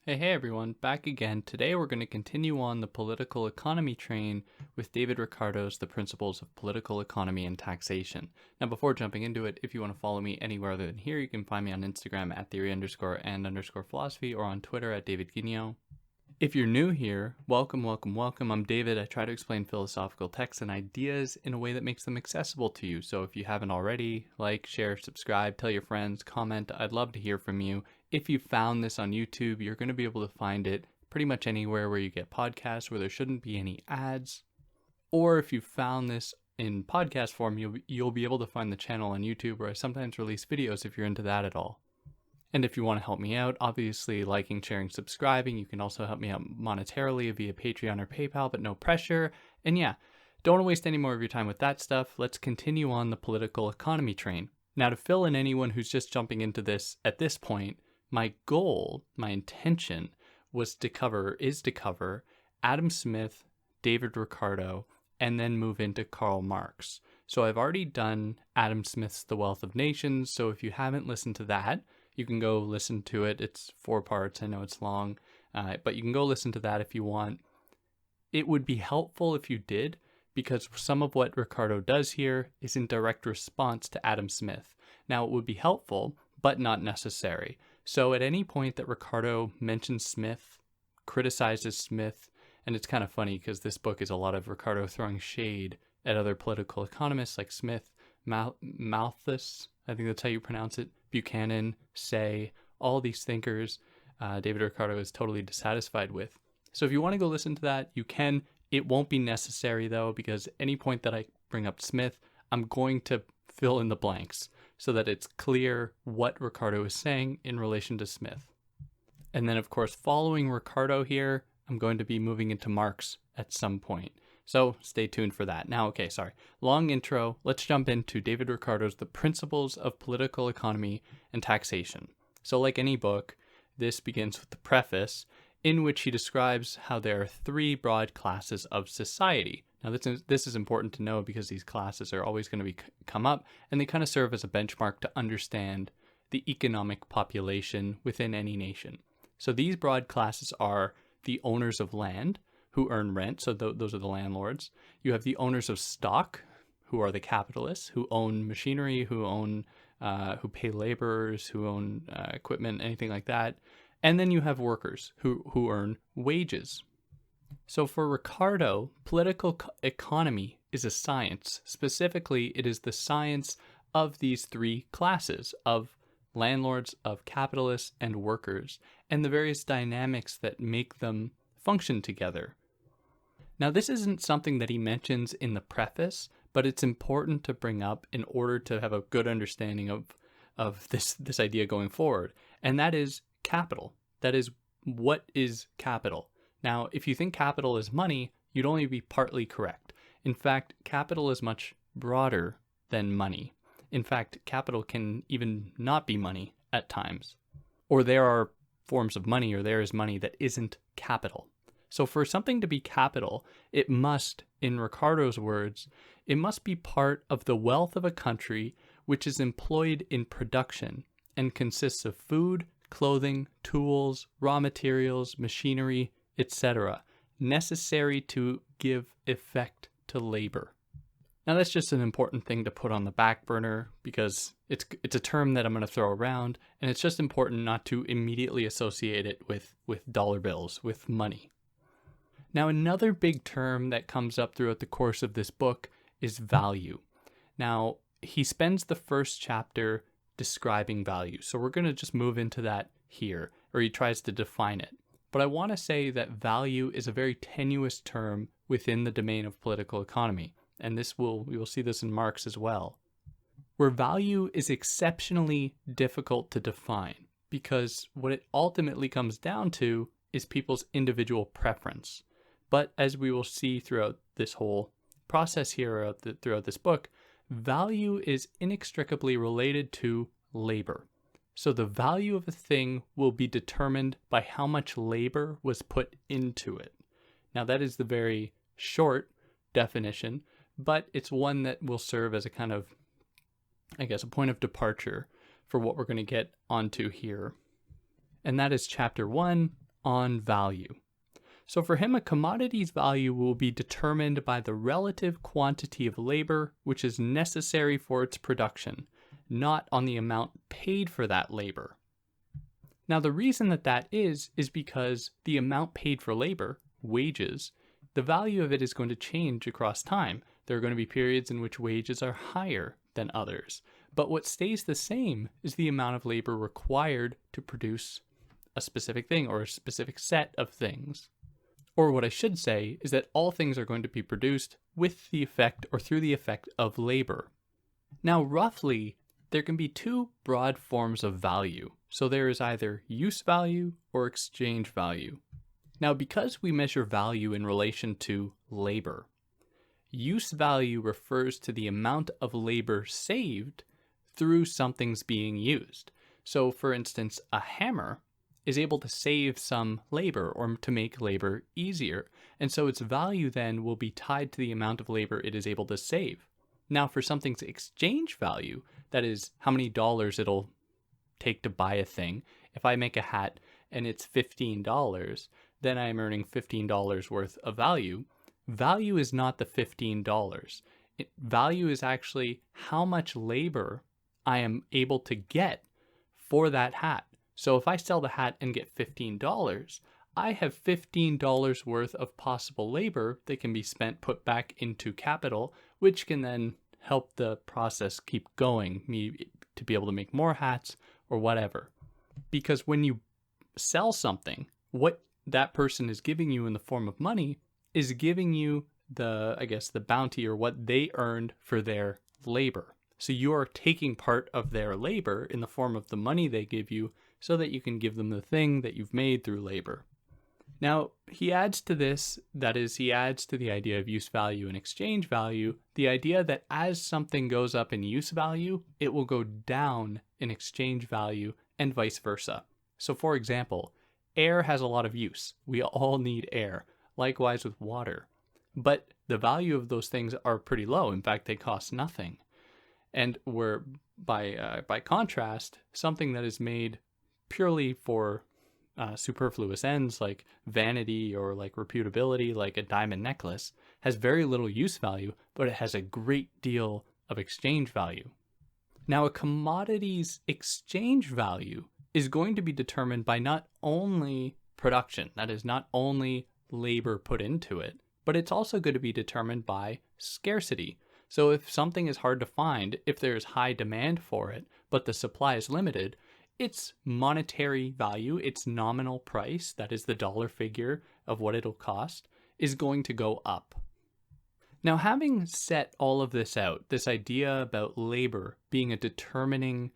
Hey everyone, back again. Today we're going to continue on the political economy train with David Ricardo's The Principles of Political Economy and Taxation. Now before jumping into it, if you want to follow me anywhere other than here, you can find me on Instagram at theory_and_philosophy or on Twitter at David Guignot. If you're new here, welcome. I'm David. I try to explain philosophical texts and ideas in a way that makes them accessible to you. So if you haven't already, like, share, subscribe, tell your friends, comment. I'd love to hear from you. If you found this on YouTube, you're going to be able to find it pretty much anywhere where you get podcasts where there shouldn't be any ads. Or if you found this in podcast form, you'll be able to find the channel on YouTube where I sometimes release videos if you're into that at all. And if you want to help me out, obviously liking, sharing, subscribing. You can also help me out monetarily via Patreon or PayPal, but no pressure. And yeah, don't want to waste any more of your time with that stuff. Let's continue on the political economy train. Now, to fill in anyone who's just jumping into this at this point, my goal, my intention is to cover Adam Smith, David Ricardo, and then move into Karl Marx. So I've already done Adam Smith's The Wealth of Nations. So if you haven't listened to that, you can go listen to it. It's 4 parts. I know it's long, but you can go listen to that if you want. It would be helpful if you did, because some of what Ricardo does here is in direct response to Adam Smith. Now, it would be helpful, but not necessary. So at any point that Ricardo mentions Smith, criticizes Smith, and it's kind of funny because this book is a lot of Ricardo throwing shade at other political economists like Smith, Malthus, I think that's how you pronounce it, Buchanan, Say, all these thinkers David Ricardo is totally dissatisfied with. So if you want to go listen to that, you can. It won't be necessary though, because any point that I bring up Smith, I'm going to fill in the blanks so that it's clear what Ricardo is saying in relation to Smith. And then of course, following Ricardo here, I'm going to be moving into Marx at some point. So stay tuned for that. Now, okay, sorry. Long intro. Let's jump into David Ricardo's The Principles of Political Economy and Taxation. So like any book, this begins with the preface in which he describes how there are 3 broad classes of society. Now, this is important to know because these classes are always going to come up, and they kind of serve as a benchmark to understand the economic population within any nation. So these broad classes are the owners of land, who earn rent, so those are the landlords. You have the owners of stock, who are the capitalists, who own machinery, who pay laborers, who own equipment, anything like that. And then you have workers who earn wages. So for Ricardo, political economy is a science. Specifically, it is the science of these 3 classes of landlords, of capitalists, and workers, and the various dynamics that make them function together. Now, this isn't something that he mentions in the preface, but it's important to bring up in order to have a good understanding of this idea going forward. And that is capital. That is, what is capital? Now, if you think capital is money, you'd only be partly correct. In fact, capital is much broader than money. In fact, capital can even not be money at times. Or there are forms of money, or there is money that isn't capital. So for something to be capital, it must, in Ricardo's words, it must be part of the wealth of a country which is employed in production and consists of food, clothing, tools, raw materials, machinery, etc., necessary to give effect to labor. Now that's just an important thing to put on the back burner because it's a term that I'm going to throw around, and it's just important not to immediately associate it with dollar bills, with money. Now, another big term that comes up throughout the course of this book is value. Now, he spends the first chapter describing value, so we're going to just move into that here, or he tries to define it. But I want to say that value is a very tenuous term within the domain of political economy, and we will see this in Marx as well, where value is exceptionally difficult to define, because what it ultimately comes down to is people's individual preference. But as we will see throughout this whole process here, throughout this book, value is inextricably related to labor. So the value of a thing will be determined by how much labor was put into it. Now that is the very short definition, but it's one that will serve as a kind of, I guess, a point of departure for what we're going to get onto here. And that is chapter 1 on value. So for him, a commodity's value will be determined by the relative quantity of labor which is necessary for its production, not on the amount paid for that labor. Now, the reason that is because the amount paid for labor, wages, the value of it is going to change across time. There are going to be periods in which wages are higher than others. But what stays the same is the amount of labor required to produce a specific thing or a specific set of things. Or what I should say is that all things are going to be produced with the effect or through the effect of labor. Now, roughly, there can be two broad forms of value. So there is either use value or exchange value. Now, because we measure value in relation to labor, use value refers to the amount of labor saved through something's being used. So, for instance, a hammer is able to save some labor or to make labor easier. And so its value then will be tied to the amount of labor it is able to save. Now, for something's exchange value, that is how many dollars it'll take to buy a thing. If I make a hat and it's $15, then I'm earning $15 worth of value. Value is not the $15. Value is actually how much labor I am able to get for that hat. So if I sell the hat and get $15, I have $15 worth of possible labor that can be spent, put back into capital, which can then help the process keep going, me to be able to make more hats or whatever. Because when you sell something, what that person is giving you in the form of money is giving you the bounty or what they earned for their labor. So you are taking part of their labor in the form of the money they give you so that you can give them the thing that you've made through labor. Now, he adds to this, that is, he adds to the idea of use value and exchange value, the idea that as something goes up in use value, it will go down in exchange value and vice versa. So for example, air has a lot of use. We all need air. Likewise with water. But the value of those things are pretty low. In fact, they cost nothing. And where by contrast, something that is made purely for superfluous ends like vanity or like reputability, like a diamond necklace, has very little use value, but it has a great deal of exchange value. Now, a commodity's exchange value is going to be determined by not only production, that is, not only labor put into it, but it's also going to be determined by scarcity. So if something is hard to find, if there's high demand for it, but the supply is limited, its monetary value, its nominal price, that is the dollar figure of what it'll cost, is going to go up. Now, having set all of this out, this idea about labor being a determining,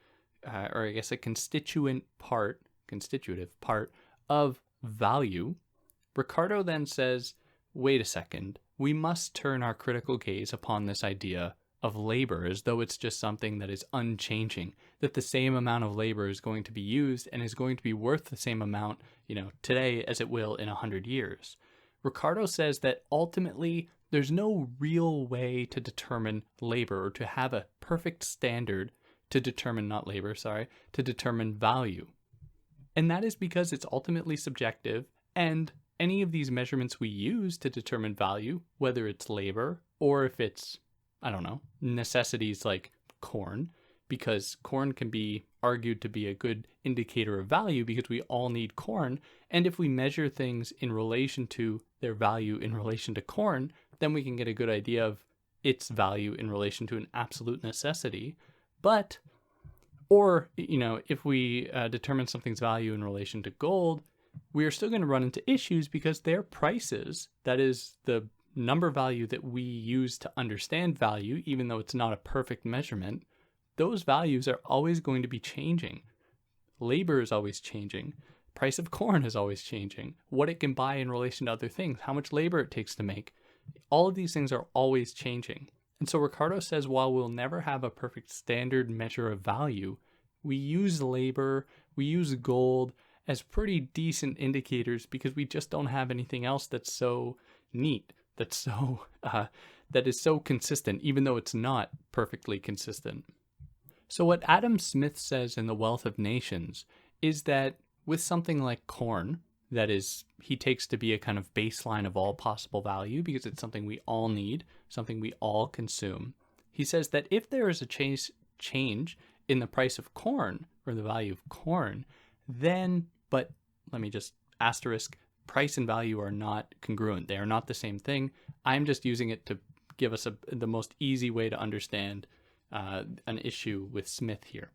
a constitutive part of value, Ricardo then says, wait a second, we must turn our critical gaze upon this idea of labor as though it's just something that is unchanging, that the same amount of labor is going to be used and is going to be worth the same amount, today as it will in 100 years. Ricardo says that ultimately there's no real way to determine labor or to have a perfect standard to determine to determine value. And that is because it's ultimately subjective, and any of these measurements we use to determine value, whether it's labor or if it's, necessities like corn, because corn can be argued to be a good indicator of value because we all need corn. And if we measure things in relation to their value in relation to corn, then we can get a good idea of its value in relation to an absolute necessity. If we determine something's value in relation to gold, we are still going to run into issues because their prices, that is the number value that we use to understand value, even though it's not a perfect measurement, those values are always going to be changing. Labor is always changing. Price of corn is always changing. What it can buy in relation to other things, how much labor it takes to make. All of these things are always changing. And so Ricardo says while we'll never have a perfect standard measure of value, we use labor, we use gold as pretty decent indicators because we just don't have anything else that's so neat, that is so consistent, even though it's not perfectly consistent. So what Adam Smith says in The Wealth of Nations is that with something like corn, that is he takes to be a kind of baseline of all possible value because it's something we all need, something we all consume. He says that if there is a change in the price of corn or the value of corn, then, but let me just asterisk, price and value are not congruent. They are not the same thing. I'm just using it to give us the most easy way to understand an issue with Smith here.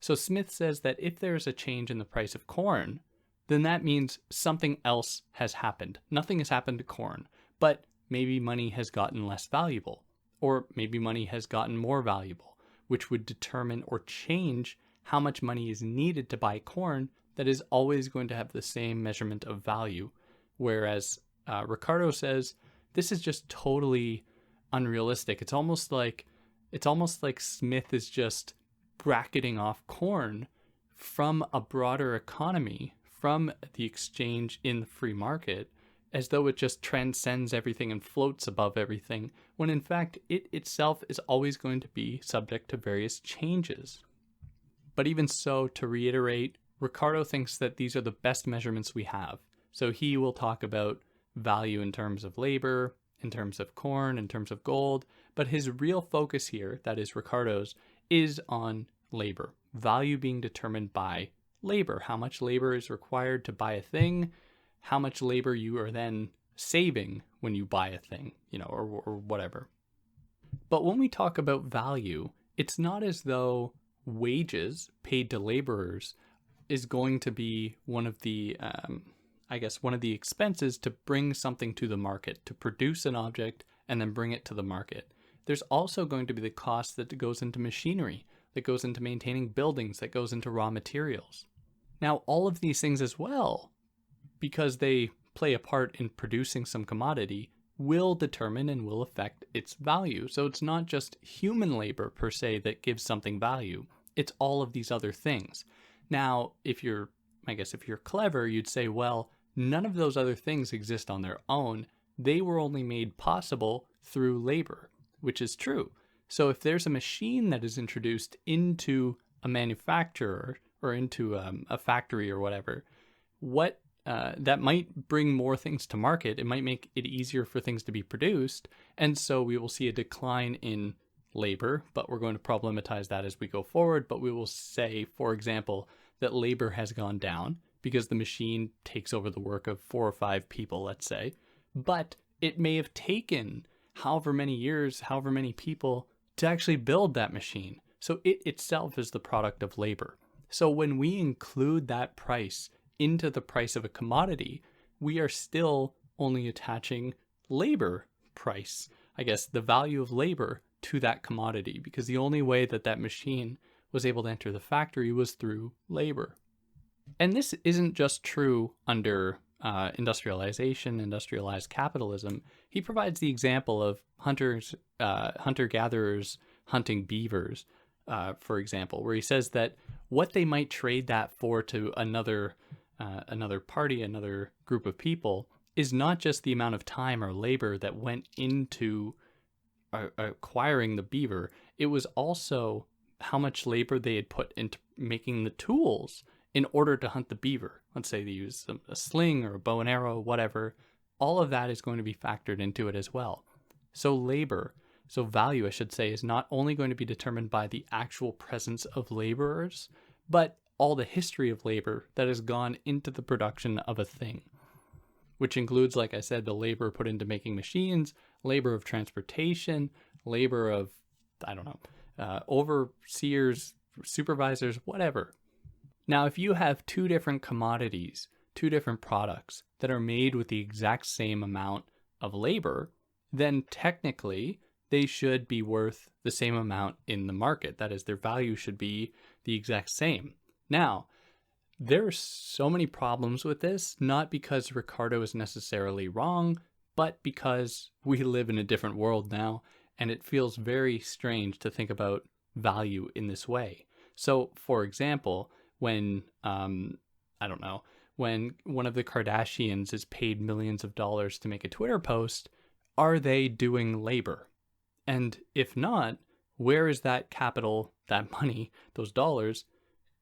So Smith says that if there's a change in the price of corn, then that means something else has happened. Nothing has happened to corn, but maybe money has gotten less valuable, or maybe money has gotten more valuable, which would determine or change how much money is needed to buy corn that is always going to have the same measurement of value. Whereas Ricardo says this is just totally unrealistic. It's almost like Smith is just bracketing off corn from a broader economy, from the exchange in the free market, as though it just transcends everything and floats above everything, when in fact it itself is always going to be subject to various changes. But even so, to reiterate, Ricardo thinks that these are the best measurements we have. So he will talk about value in terms of labor, in terms of corn, in terms of gold, but his real focus here, that is Ricardo's, is on labor. Value being determined by labor. How much labor is required to buy a thing, how much labor you are then saving when you buy a thing, or whatever. But when we talk about value, it's not as though wages paid to laborers is going to be one of the expenses to bring something to the market, to produce an object and then bring it to the market. There's also going to be the cost that goes into machinery, that goes into maintaining buildings, that goes into raw materials. Now, all of these things as well, because they play a part in producing some commodity, will determine and will affect its value. So it's not just human labor per se that gives something value. It's all of these other things. Now, if you're clever, you'd say, well, none of those other things exist on their own. They were only made possible through labor, which is true. So if there's a machine that is introduced into a manufacturer or into a factory or whatever, that might bring more things to market. It might make it easier for things to be produced. And so we will see a decline in labor, but we're going to problematize that as we go forward. But we will say, for example, that labor has gone down because the machine takes over the work of 4 or 5 people, let's say. But it may have taken however many years, however many people to actually build that machine. So it itself is the product of labor. So when we include that price into the price of a commodity, we are still only attaching labor price, the value of labor to that commodity, because the only way that that machine was able to enter the factory was through labor. And this isn't just true under industrialization, industrialized capitalism. He provides the example of hunter-gatherers hunting beavers, for example, where he says that what they might trade that for to another party, another group of people, is not just the amount of time or labor that went into acquiring the beaver. It was also how much labor they had put into making the tools in order to hunt the beaver. Let's say they use a sling or a bow and arrow, whatever. All of that is going to be factored into it as well. So value, I should say, is not only going to be determined by the actual presence of laborers, but all the history of labor that has gone into the production of a thing, which includes, like I said, the labor put into making machines, labor of transportation, labor of, overseers, supervisors, whatever. Now, if you have 2 different commodities, 2 different products that are made with the exact same amount of labor, then technically they should be worth the same amount in the market. That is, their value should be the exact same. Now, there are so many problems with this, not because Ricardo is necessarily wrong, but because we live in a different world now, and it feels very strange to think about value in this way. So, for example, when when one of the Kardashians is paid millions of dollars to make a Twitter post, are they doing labor? And if not, where is that capital, that money, those dollars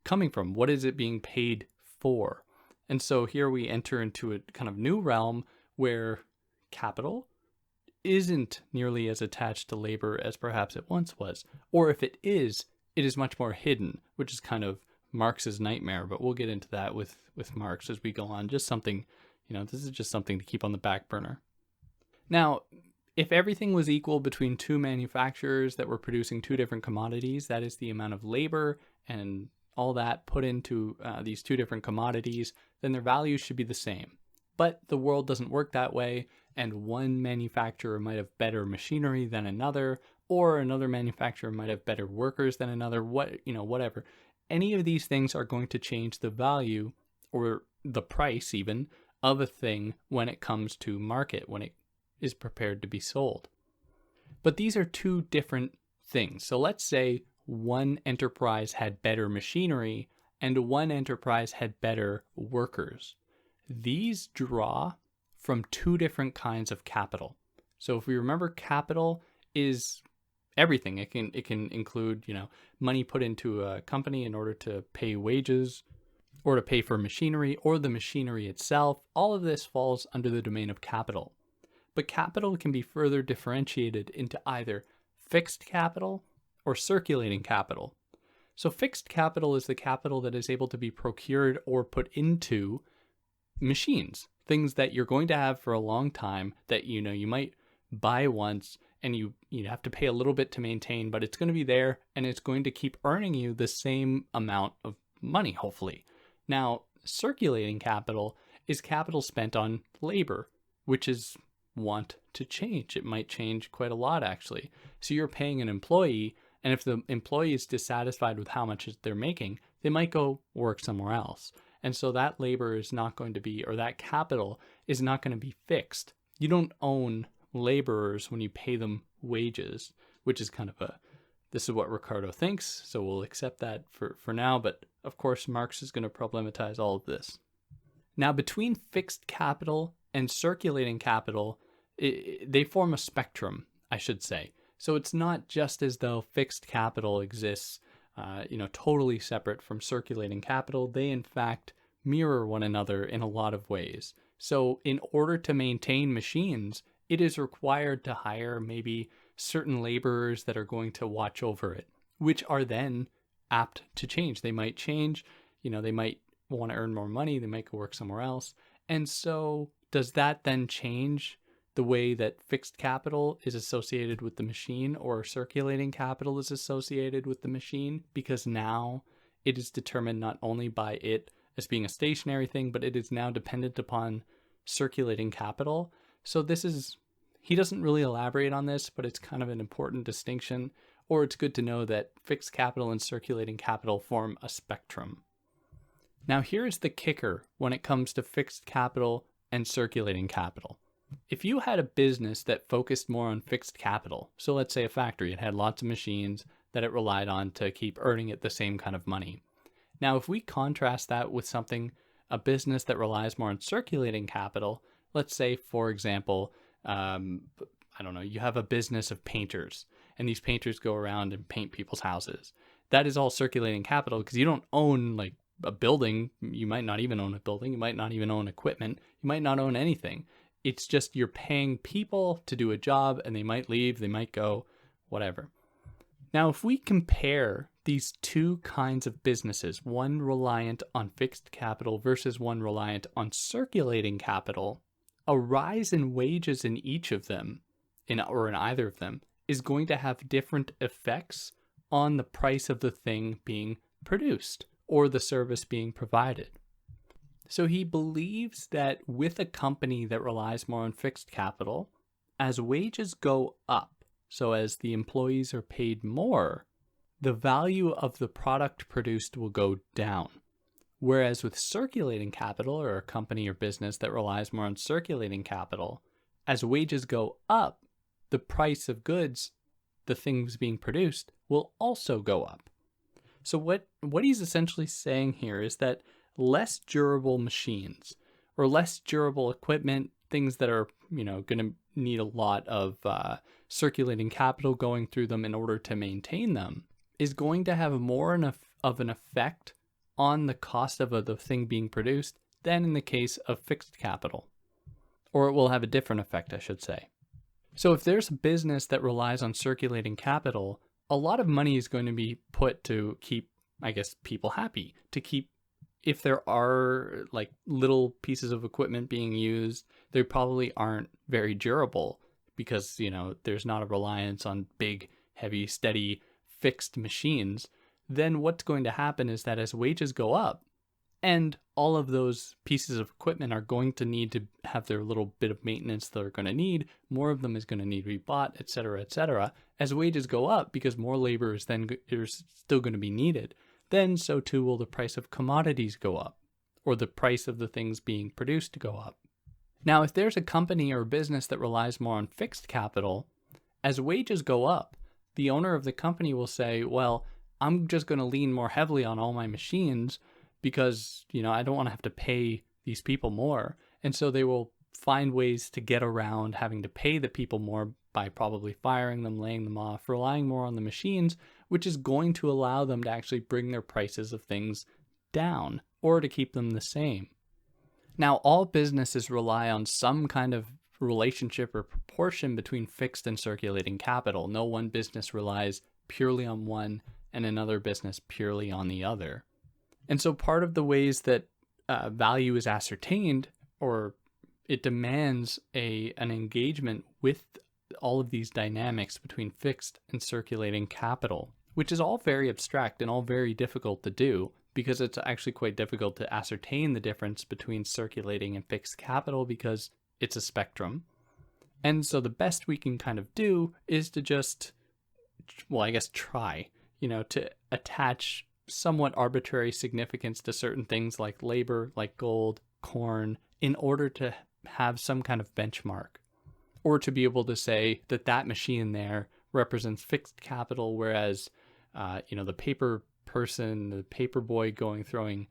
coming from? What is it being paid for? And so here we enter into a kind of new realm where capital isn't nearly as attached to labor as perhaps it once was. Or if it is much more hidden, which is kind of Marx's nightmare. But we'll get into that with Marx as we go on. Just something, this is just something to keep on the back burner. Now, if everything was equal between two manufacturers that were producing two different commodities, that is the amount of labor and all that put into these two different commodities, then their values should be the same. But the world doesn't work that way, and one manufacturer might have better machinery than another, or another manufacturer might have better workers than another, whatever. Any of these things are going to change the value, or the price even, of a thing when it comes to market, when it is prepared to be sold. But these are two different things. So let's say one enterprise had better machinery and one enterprise had better workers. These draw from two different kinds of capital. So if we remember, capital is everything. It can include, money put into a company in order to pay wages or to pay for machinery or the machinery itself. All of this falls under the domain of capital. But capital can be further differentiated into either fixed capital or circulating capital. So fixed capital is the capital that is able to be procured or put into machines, things that you're going to have for a long time that you might buy once and you have to pay a little bit to maintain, but it's going to be there and it's going to keep earning you the same amount of money, hopefully. Now, circulating capital is capital spent on labor, which is want to change. It might change quite a lot, actually. So you're paying an employee, and if the employee is dissatisfied with how much they're making, they might go work somewhere else. And so that labor is not going to be, or that capital is not going to be fixed. You don't own laborers when you pay them wages, which is kind of this is what Ricardo thinks, so we'll accept that for now. But of course, Marx is going to problematize all of this. Now, between fixed capital and circulating capital, they form a spectrum, I should say. So it's not just as though fixed capital exists, totally separate from circulating capital. They, in fact, mirror one another in a lot of ways. So in order to maintain machines, it is required to hire maybe certain laborers that are going to watch over it, which are then apt to change. They might change, they might want to earn more money, they might go work somewhere else. And so does that then change the way that fixed capital is associated with the machine, or circulating capital is associated with the machine? Because now it is determined not only by it as being a stationary thing, but it is now dependent upon circulating capital. So he doesn't really elaborate on this, but it's kind of an important distinction, or it's good to know that fixed capital and circulating capital form a spectrum. Now here's the kicker when it comes to fixed capital and circulating capital. If you had a business that focused more on fixed capital, so let's say a factory, it had lots of machines that it relied on to keep earning it the same kind of money. Now, if we contrast that with a business that relies more on circulating capital, let's say, for example, you have a business of painters, and these painters go around and paint people's houses. That is all circulating capital, because you don't own a building. You might not even own a building. You might not even own equipment. You might not own anything. It's just you're paying people to do a job, and they might leave, they might go, whatever. Now, if we compare these two kinds of businesses, one reliant on fixed capital versus one reliant on circulating capital, a rise in wages in each of them, or in either of them, is going to have different effects on the price of the thing being produced or the service being provided. So he believes that with a company that relies more on fixed capital, as wages go up, so as the employees are paid more, the value of the product produced will go down. Whereas with circulating capital, or a company or business that relies more on circulating capital, as wages go up, the price of goods, the things being produced, will also go up. So what he's essentially saying here is that less durable machines or less durable equipment, things that are, going to need a lot of circulating capital going through them in order to maintain them, is going to have more of an effect on the cost of the thing being produced than in the case of fixed capital. Or it will have a different effect, I should say. So if there's a business that relies on circulating capital, a lot of money is going to be put to keep, I guess, people happy, to keep, if there are like little pieces of equipment being used, they probably aren't very durable because, there's not a reliance on big, heavy, steady, fixed machines. Then what's going to happen is that as wages go up, and all of those pieces of equipment are going to need to have their little bit of maintenance they're going to need. More of them is going to need to be bought, et cetera, et cetera. As wages go up, because more labor is still going to be needed, then so too will the price of commodities go up, or the price of the things being produced go up. Now, if there's a company or business that relies more on fixed capital, as wages go up, the owner of the company will say, well, I'm just going to lean more heavily on all my machines because, I don't want to have to pay these people more. And so they will find ways to get around having to pay the people more by probably firing them, laying them off, relying more on the machines, which is going to allow them to actually bring their prices of things down or to keep them the same. Now, all businesses rely on some kind of relationship or proportion between fixed and circulating capital. No one business relies purely on one and another business purely on the other. And so part of the ways that value is ascertained, or it demands an engagement with all of these dynamics between fixed and circulating capital, which is all very abstract and all very difficult to do because it's actually quite difficult to ascertain the difference between circulating and fixed capital because it's a spectrum. And so the best we can kind of do is to just, try, to attach somewhat arbitrary significance to certain things like labor, like gold, corn, in order to have some kind of benchmark, or to be able to say that machine there represents fixed capital, whereas, the paper person, the paper boy throwing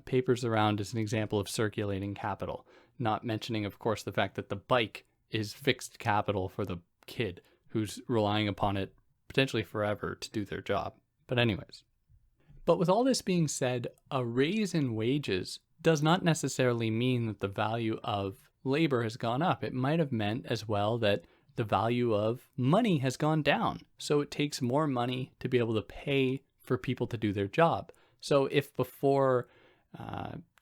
papers around is an example of circulating capital, not mentioning, of course, the fact that the bike is fixed capital for the kid who's relying upon it potentially forever to do their job. But anyways. But with all this being said, a raise in wages does not necessarily mean that the value of labor has gone up. It might have meant as well that the value of money has gone down. So it takes more money to be able to pay for people to do their job. So if before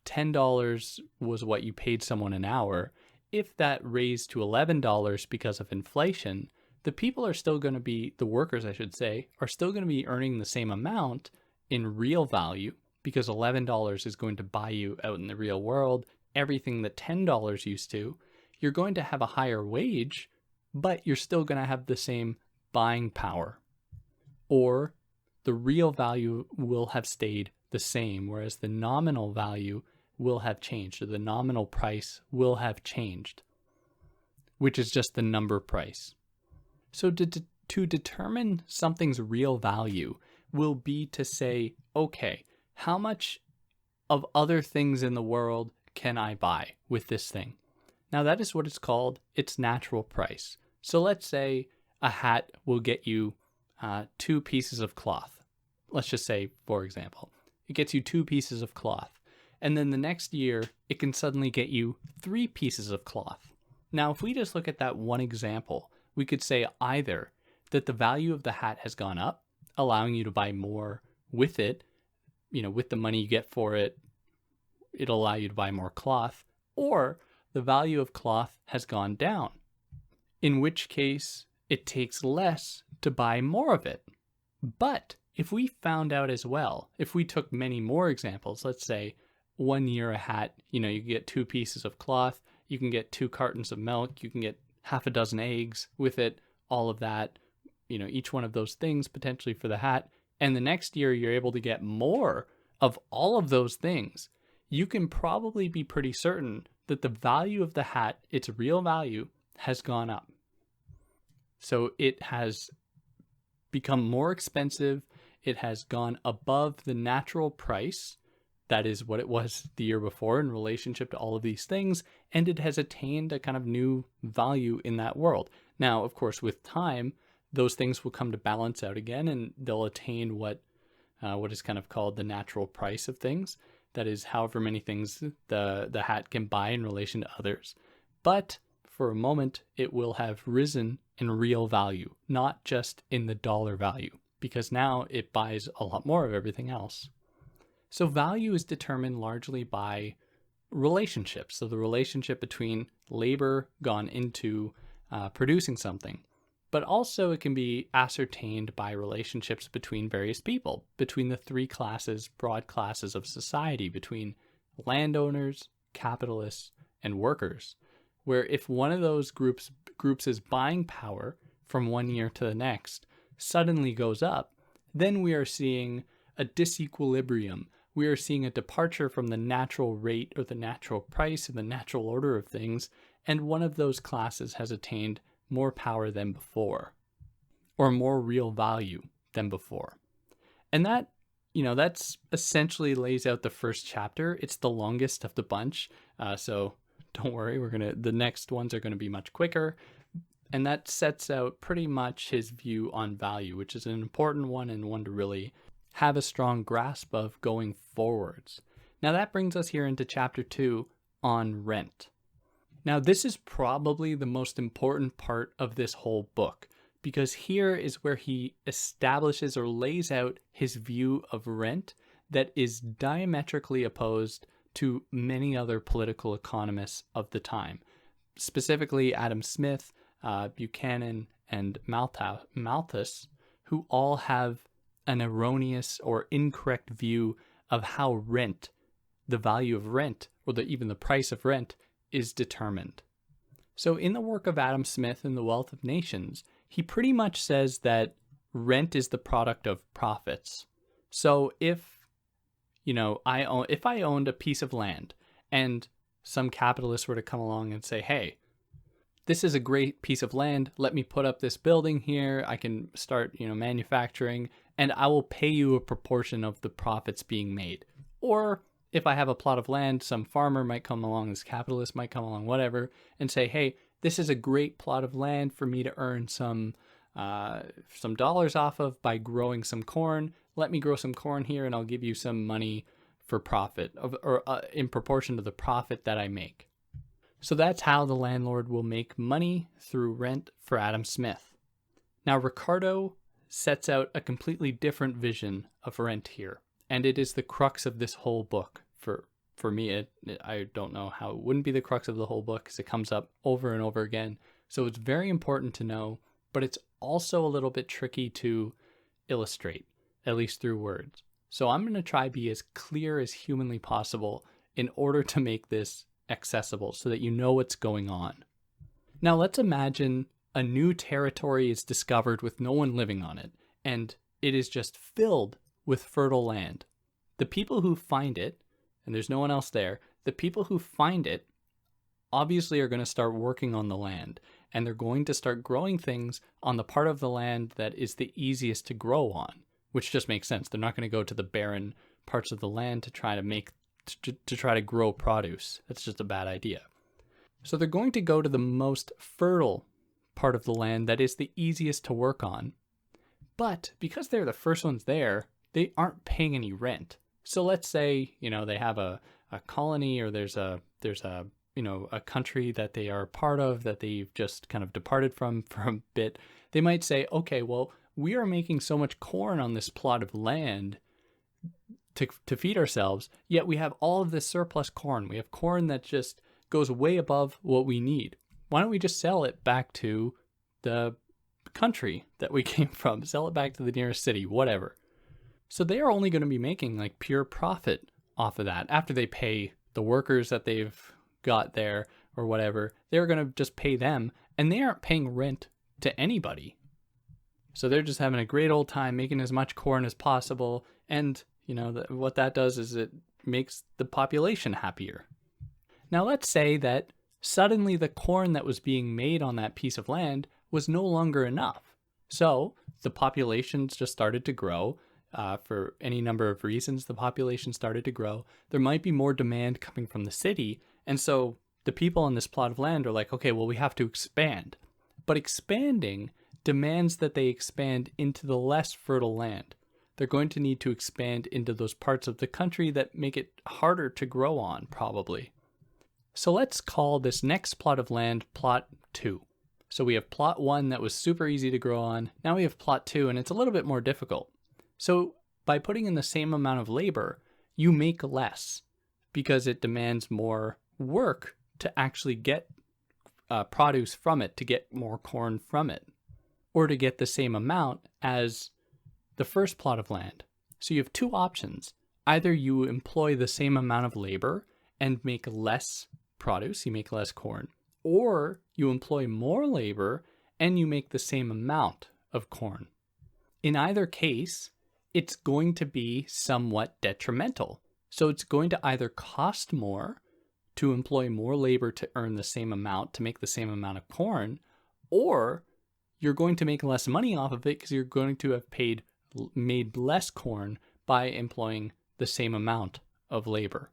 $10 was what you paid someone an hour, if that raised to $11 because of inflation, the people are still going to be, the workers I should say, are still going to be earning the same amount in real value, because $11 is going to buy you out in the real world everything that $10 used to. You're going to have a higher wage, but you're still going to have the same buying power. Or the real value will have stayed the same, whereas the nominal value will have changed, or the nominal price will have changed, which is just the number price. So to determine something's real value will be to say, okay, how much of other things in the world can I buy with this thing? Now that is what it's called, its natural price. So let's say a hat will get you 2 pieces of cloth. Let's just say, for example, it gets you 2 pieces of cloth. And then the next year, it can suddenly get you 3 pieces of cloth. Now, if we just look at that one example, we could say either that the value of the hat has gone up, allowing you to buy more with it, with the money you get for it, it'll allow you to buy more cloth, or the value of cloth has gone down, in which case it takes less to buy more of it. But if we found out as well, if we took many more examples, let's say 1 year a hat, you get 2 pieces of cloth, you can get 2 cartons of milk, you can get half a dozen eggs with it, all of that, each one of those things potentially for the hat. And the next year you're able to get more of all of those things. You can probably be pretty certain that the value of the hat, its real value, has gone up. So it has become more expensive. It has gone above the natural price. That is what it was the year before in relationship to all of these things. And it has attained a kind of new value in that world. Now, of course, with time, those things will come to balance out again, and they'll attain what is kind of called the natural price of things. that is however many things the hat can buy in relation to others. But for a moment, it will have risen in real value, not just in the dollar value, because now it buys a lot more of everything else. So value is determined largely by relationships. So the relationship between labor gone into producing something. But also it can be ascertained by relationships between various people, between the three classes, broad classes of society, between landowners, capitalists, and workers, where if one of those groups is buying power from one year to the next suddenly goes up, then we are seeing a disequilibrium. We are seeing a departure from the natural rate or the natural price and the natural order of things, and one of those classes has attained more power than before, or more real value than before. And that, that's essentially lays out the first chapter. It's the longest of the bunch, so don't worry, the next ones are going to be much quicker. And that sets out pretty much his view on value, which is an important one and one to really have a strong grasp of going forwards. Now that brings us here into chapter 2 on rent. Now this is probably the most important part of this whole book, because here is where he establishes or lays out his view of rent that is diametrically opposed to many other political economists of the time, specifically Adam Smith, Buchanan, and Malthus, who all have an erroneous or incorrect view of how rent, the value of rent, or even the price of rent, is determined. So in the work of Adam Smith in The Wealth of Nations, he pretty much says that rent is the product of profits. So if I owned a piece of land and some capitalist were to come along and say, hey, this is a great piece of land, let me put up this building here, I can start, manufacturing, and I will pay you a proportion of the profits being made. Or if I have a plot of land, some farmer might come along, this capitalist might come along, whatever, and say, hey, this is a great plot of land for me to earn some dollars off of by growing some corn. Let me grow some corn here and I'll give you some money for profit, or in proportion to the profit that I make. So that's how the landlord will make money through rent for Adam Smith. Now Ricardo sets out a completely different vision of rent here, and it is the crux of this whole book. For me, I don't know how it wouldn't be the crux of the whole book, because it comes up over and over again. So it's very important to know, but it's also a little bit tricky to illustrate, at least through words. So I'm going to try to be as clear as humanly possible in order to make this accessible so that you know what's going on. Now let's imagine a new territory is discovered with no one living on it, and it is just filled with fertile land. The people who find it, and there's no one else there, the people who find it obviously are going to start working on the land, and they're going to start growing things on the part of the land that is the easiest to grow on, which just makes sense. They're not going to go to the barren parts of the land to try to grow produce. That's just a bad idea. So they're going to go to the most fertile part of the land that is the easiest to work on. But because they're the first ones there, they aren't paying any rent. So let's say, they have a colony, or there's a country that they are part of that they've just kind of departed from for a bit. They might say, okay, well, we are making so much corn on this plot of land to feed ourselves, yet we have all of this surplus corn. We have corn that just goes way above what we need. Why don't we just sell it back to the country that we came from, sell it back to the nearest city, whatever. So they are only going to be making like pure profit off of that after they pay the workers that they've got there or whatever. They're going to just pay them, and they aren't paying rent to anybody. So they're just having a great old time making as much corn as possible. And, what that does is it makes the population happier. Now let's say that suddenly the corn that was being made on that piece of land was no longer enough. So the populations just started to grow. For any number of reasons, the population started to grow. There might be more demand coming from the city. And so the people on this plot of land are like, okay, well, we have to expand. But expanding demands that they expand into the less fertile land. they're going to need to expand into those parts of the country that make it harder to grow on, probably. So let's call this next plot of land plot 2. So we have plot 1 that was super easy to grow on. Now we have plot 2, and it's a little bit more difficult. So by putting in the same amount of labor, you make less because it demands more work to actually get produce from it, to get more corn from it, or to get the same amount as the first plot of land. So you have two options. Either you employ the same amount of labor and make less produce, you make less corn, or you employ more labor and you make the same amount of corn. In either case, it's going to be somewhat detrimental. So it's going to either cost more to employ more labor to earn the same amount, to make the same amount of corn, or you're going to make less money off of it because you're going to have made less corn by employing the same amount of labor.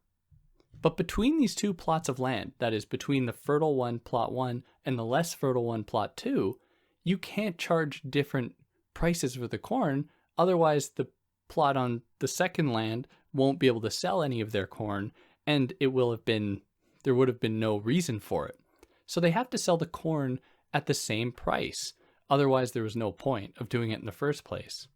But between these two plots of land, that is between the fertile one, plot 1, and the less fertile one, plot 2, you can't charge different prices for the corn. Otherwise, the plot on the second land won't be able to sell any of their corn, and there would have been no reason for it. So they have to sell the corn at the same price. Otherwise, there was no point of doing it in the first place.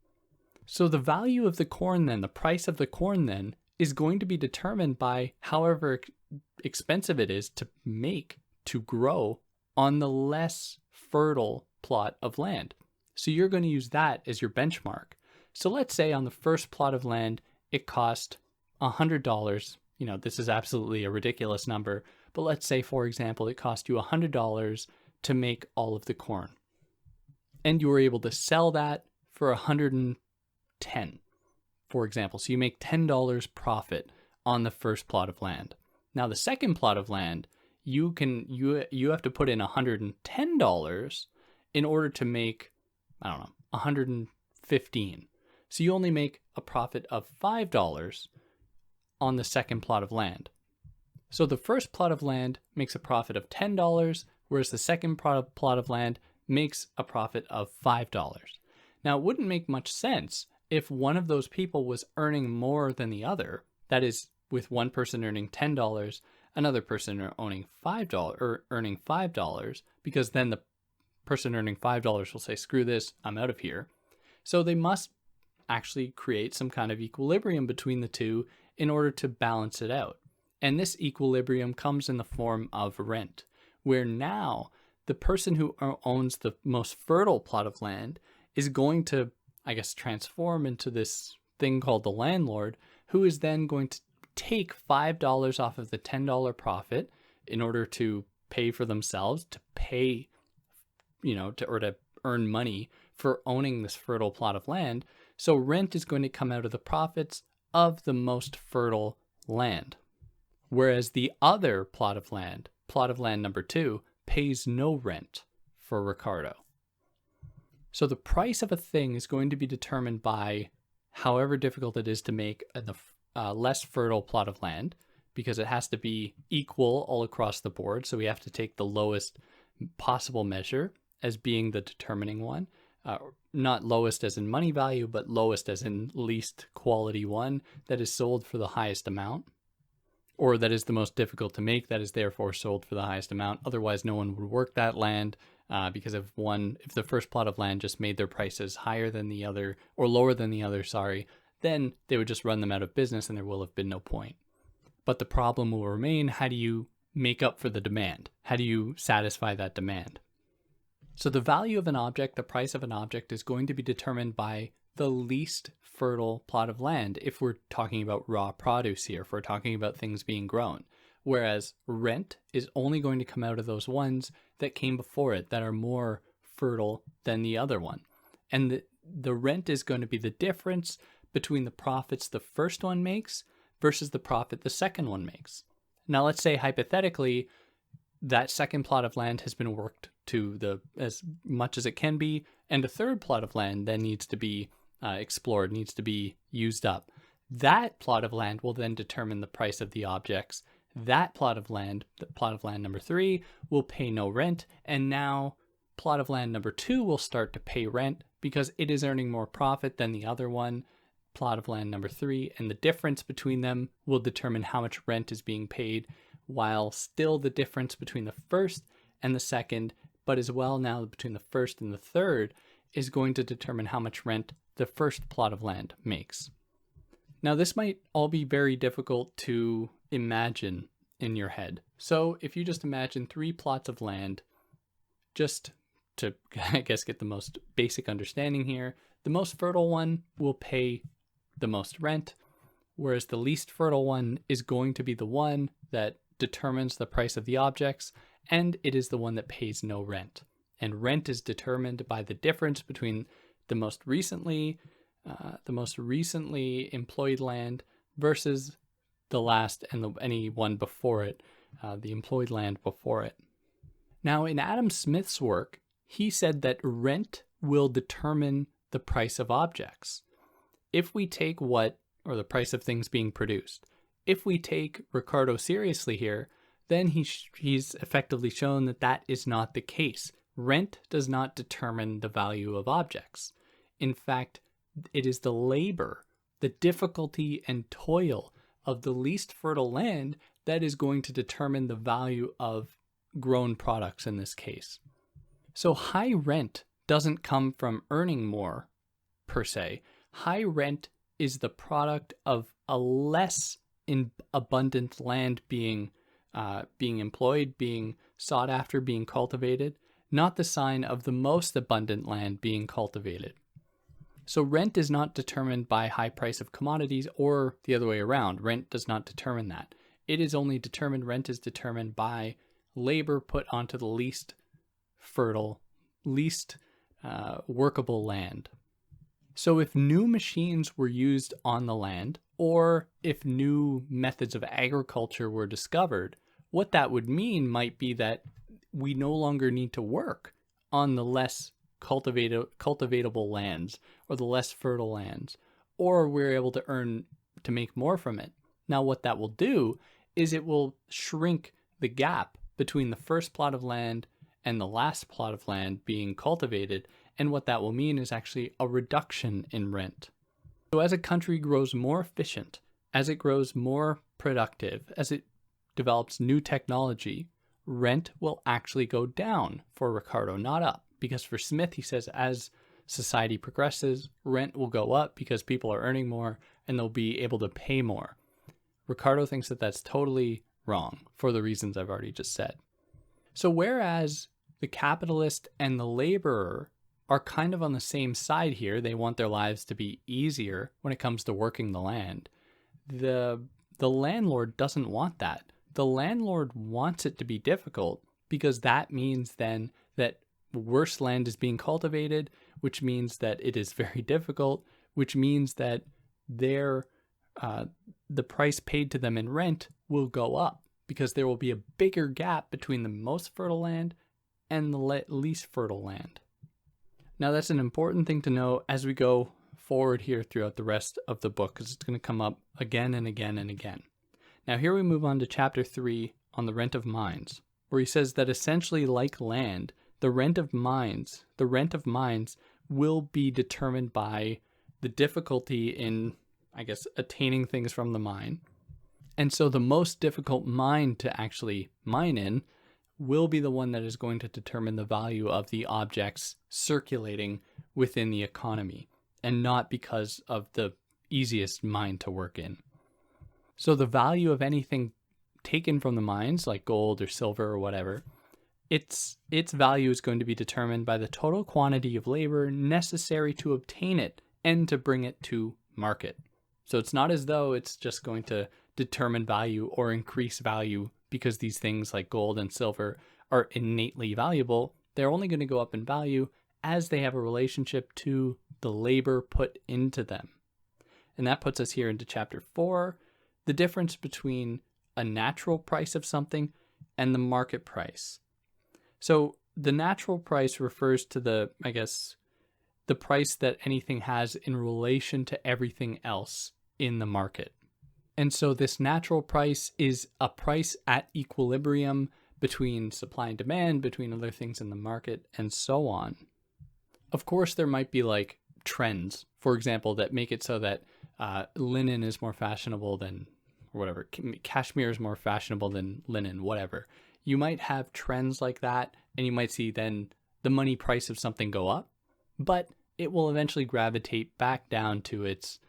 So the value of the corn then, the price of the corn then, is going to be determined by however expensive it is to grow on the less fertile plot of land. So you're going to use that as your benchmark. So let's say on the first plot of land, it cost $100. This is absolutely a ridiculous number, but let's say, for example, it cost you $100 to make all of the corn. And you were able to sell that for $110, for example. So you make $10 profit on the first plot of land. Now the second plot of land, you have to put in $110 in order to make, $115. So you only make a profit of $5 on the second plot of land. So the first plot of land makes a profit of $10, whereas the second plot of land makes a profit of $5. Now, it wouldn't make much sense if one of those people was earning more than the other. That is, with one person earning $10, another person earning $5, because then the person earning $5 will say, screw this, I'm out of here. So they must actually create some kind of equilibrium between the two in order to balance it out. And this equilibrium comes in the form of rent, where now the person who owns the most fertile plot of land is going to, transform into this thing called the landlord, who is then going to take $5 off of the $10 profit in order to pay for themselves, to earn money for owning this fertile plot of land. So rent is going to come out of the profits of the most fertile land. Whereas the other plot of land number 2, pays no rent for Ricardo. So the price of a thing is going to be determined by however difficult it is to make the less fertile plot of land, because it has to be equal all across the board. So we have to take the lowest possible measure as being the determining one. Not lowest as in money value, but lowest as in least quality one that is sold for the highest amount, or that is the most difficult to make, that is therefore sold for the highest amount. Otherwise, no one would work that land, because if the first plot of land just made their prices higher than the other, or lower than the other, then they would just run them out of business and there will have been no point. But the problem will remain: how do you make up for the demand? How do you satisfy that demand? So the value of an object, the price of an object, is going to be determined by the least fertile plot of land if we're talking about raw produce here, if we're talking about things being grown. Whereas rent is only going to come out of those ones that came before it, that are more fertile than the other one. And the rent is going to be the difference between the profits the first one makes versus the profit the second one makes. Now let's say hypothetically that second plot of land has been worked to as much as it can be, and a third plot of land then needs to be explored, needs to be used up. That plot of land will then determine the price of the objects. That plot of land, the plot of land number 3, will pay no rent, and now plot of land number 2 will start to pay rent because it is earning more profit than the other one, plot of land number 3, and the difference between them will determine how much rent is being paid, while still the difference between the first and the second, but as well now between the first and the third, is going to determine how much rent the first plot of land makes. Now, this might all be very difficult to imagine in your head. So if you just imagine 3 plots of land, just to, I guess, get the most basic understanding here, the most fertile one will pay the most rent, whereas the least fertile one is going to be the one that determines the price of the objects, and it is the one that pays no rent. And rent is determined by the difference between the most recently employed land versus the last and any one before it, the employed land before it. Now, in Adam Smith's work, he said that rent will determine the price of objects. If we take or the price of things being produced. If we take Ricardo seriously here, then he's effectively shown that that is not the case. Rent does not determine the value of objects. In fact, it is the labor, the difficulty and toil of the least fertile land that is going to determine the value of grown products in this case. So high rent doesn't come from earning more, per se. High rent is the product of a less abundant land being employed, being sought after, being cultivated, not the sign of the most abundant land being cultivated. So rent is not determined by high price of commodities or the other way around. Rent does not determine that. It is only determined, rent is determined by labor put onto the least fertile, least workable land. So if new machines were used on the land, or if new methods of agriculture were discovered, what that would mean might be that we no longer need to work on the less cultivatable lands or the less fertile lands, or we're able to make more from it. Now, what that will do is it will shrink the gap between the first plot of land and the last plot of land being cultivated, and what that will mean is actually a reduction in rent. So as a country grows more efficient, as it grows more productive, as it develops new technology, rent will actually go down for Ricardo, not up. Because for Smith, he says as society progresses, rent will go up because people are earning more and they'll be able to pay more. Ricardo thinks that that's totally wrong for the reasons I've already just said. So whereas the capitalist and the laborer are kind of on the same side here, they want their lives to be easier when it comes to working the land, the landlord doesn't want that. The landlord wants it to be difficult because that means then that worse land is being cultivated, which means that it is very difficult, which means that the price paid to them in rent will go up because there will be a bigger gap between the most fertile land and the least fertile land. Now, that's an important thing to know as we go forward here throughout the rest of the book, because it's going to come up again and again and again. Now, here we move on to chapter 3 on the rent of mines, where he says that essentially like land, the rent of mines will be determined by the difficulty in, I guess, attaining things from the mine. And so the most difficult mine to actually mine in will be the one that is going to determine the value of the objects circulating within the economy, and not because of the easiest mine to work in. So the value of anything taken from the mines, like gold or silver or whatever, its value is going to be determined by the total quantity of labor necessary to obtain it and to bring it to market. So it's not as though it's just going to determine value or increase value because these things like gold and silver are innately valuable. They're only going to go up in value as they have a relationship to the labor put into them. And that puts us here into chapter 4, the difference between a natural price of something and the market price. So the natural price refers to the price that anything has in relation to everything else in the market. And so this natural price is a price at equilibrium between supply and demand, between other things in the market, and so on. Of course, there might be like trends, for example, that make it so that linen is more fashionable than whatever, cashmere is more fashionable than linen, whatever. You might have trends like that, and you might see then the money price of something go up, but it will eventually gravitate back down to its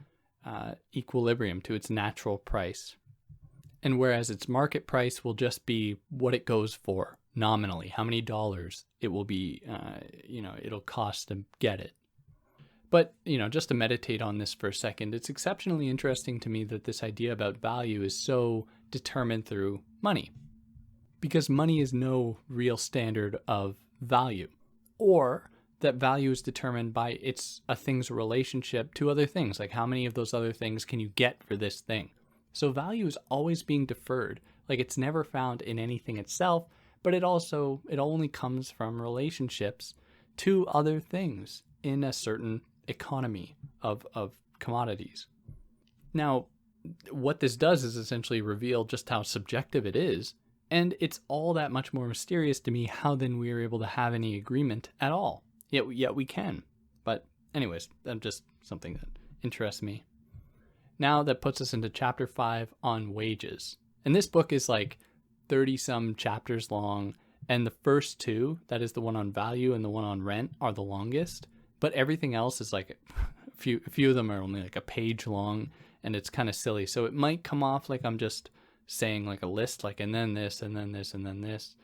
equilibrium, to its natural price. And whereas its market price will just be what it goes for nominally, how many dollars it will be, it'll cost to get it. But, just to meditate on this for a second, it's exceptionally interesting to me that this idea about value is so determined through money. Because money is no real standard of value, or that value is determined by a thing's relationship to other things, like how many of those other things can you get for this thing. So value is always being deferred, like it's never found in anything itself, but it only comes from relationships to other things in a certain economy of commodities. Now, what this does is essentially reveal just how subjective it is, and it's all that much more mysterious to me how then we are able to have any agreement at all. Yet we can. But anyways, that's just something that interests me. Now that puts us into chapter 5 on wages. And this book is like 30-some chapters long, and the first two, that is the one on value and the one on rent, are the longest. But everything else is like a few of them are only like a page long, and it's kind of silly. So it might come off like I'm just saying like a list, like and then this, and then this, and then this.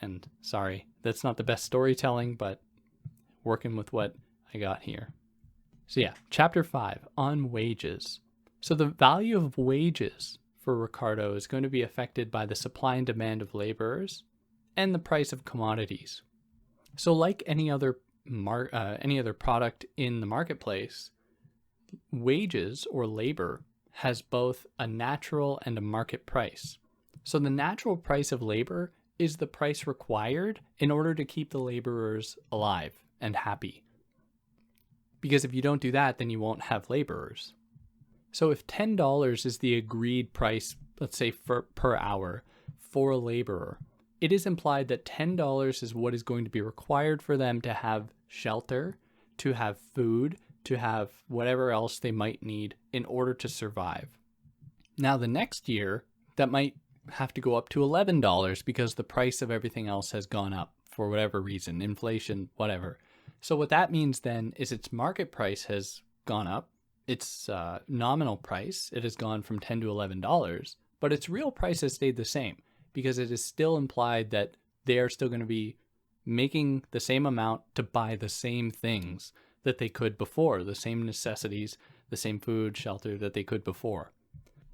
And sorry, that's not the best storytelling, but working with what I got here. So yeah, chapter 5 on wages. So the value of wages for Ricardo is going to be affected by the supply and demand of laborers and the price of commodities. So like any other product in the marketplace, wages or labor has both a natural and a market price. So the natural price of labor is the price required in order to keep the laborers alive and happy. Because if you don't do that, then you won't have laborers. So if $10 is the agreed price, let's say per hour for a laborer, it is implied that $10 is what is going to be required for them to have shelter, to have food, to have whatever else they might need in order to survive. Now the next year, that might have to go up to $11 because the price of everything else has gone up for whatever reason, inflation, whatever. So what that means then is its market price has gone up. Its nominal price, it has gone from $10 to $11, but its real price has stayed the same because it is still implied that they are still going to be making the same amount to buy the same things that they could before, the same necessities, the same food, shelter that they could before.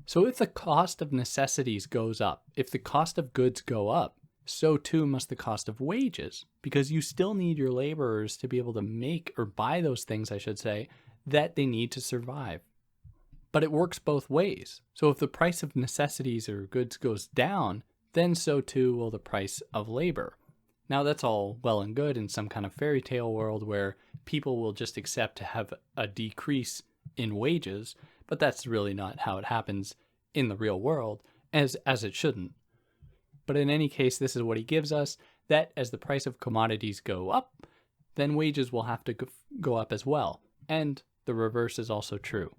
So if the cost of necessities goes up, if the cost of goods go up, so too must the cost of wages, because you still need your laborers to be able to make or buy those things, I should say, that they need to survive. But it works both ways. So if the price of necessities or goods goes down, then so too will the price of labor. Now that's all well and good in some kind of fairy tale world where people will just accept to have a decrease in wages, but that's really not how it happens in the real world, as it shouldn't. But in any case, this is what he gives us, that as the price of commodities go up, then wages will have to go up as well. And the reverse is also true.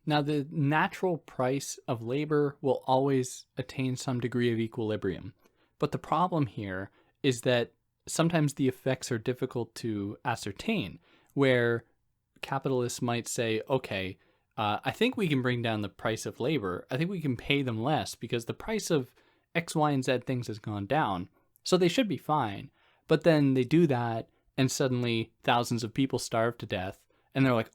Now, the natural price of labor will always attain some degree of equilibrium. But the problem here is that sometimes the effects are difficult to ascertain, where capitalists might say, okay, I think we can bring down the price of labor. I think we can pay them less because the price of X, Y, and Z things has gone down. So they should be fine. But then they do that, and suddenly thousands of people starve to death. And they're like,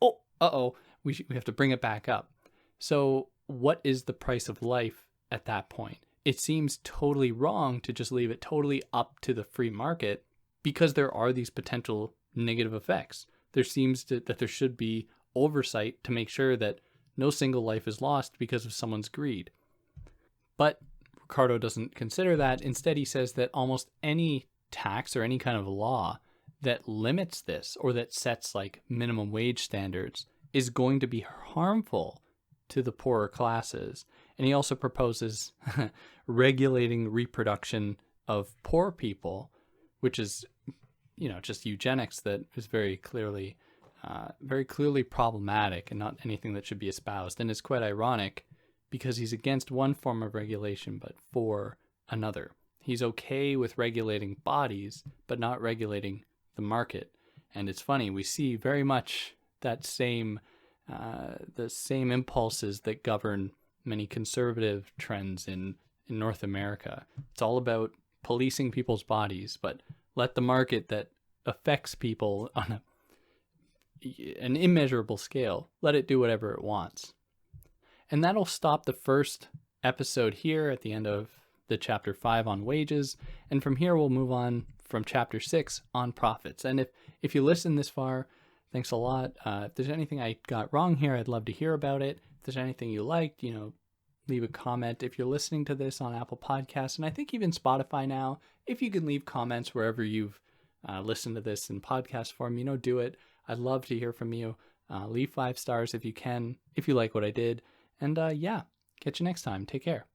we have to bring it back up. So what is the price of life at that point? It seems totally wrong to just leave it totally up to the free market because there are these potential negative effects. There seems that there should be oversight to make sure that no single life is lost because of someone's greed. But Ricardo doesn't consider that. Instead, he says that almost any tax or any kind of law that limits this or that sets like minimum wage standards is going to be harmful to the poorer classes. And he also proposes regulating reproduction of poor people, which is, just eugenics that is very clearly very clearly problematic and not anything that should be espoused. And it's quite ironic because he's against one form of regulation but for another. He's okay with regulating bodies but not regulating the market. And it's funny, we see very much that the same impulses that govern many conservative trends in North America. It's all about policing people's bodies, but let the market that affects people on an immeasurable scale, let it do whatever it wants. And that'll stop the first episode here at the end of the chapter 5 on wages. And from here, we'll move on from chapter 6 on profits. And if you listen this far, thanks a lot. If there's anything I got wrong here, I'd love to hear about it. If there's anything you liked, leave a comment. If you're listening to this on Apple Podcasts, and I think even Spotify now, if you can leave comments wherever you've listened to this in podcast form, do it. I'd love to hear from you. Leave 5 stars if you can, if you like what I did. And catch you next time. Take care.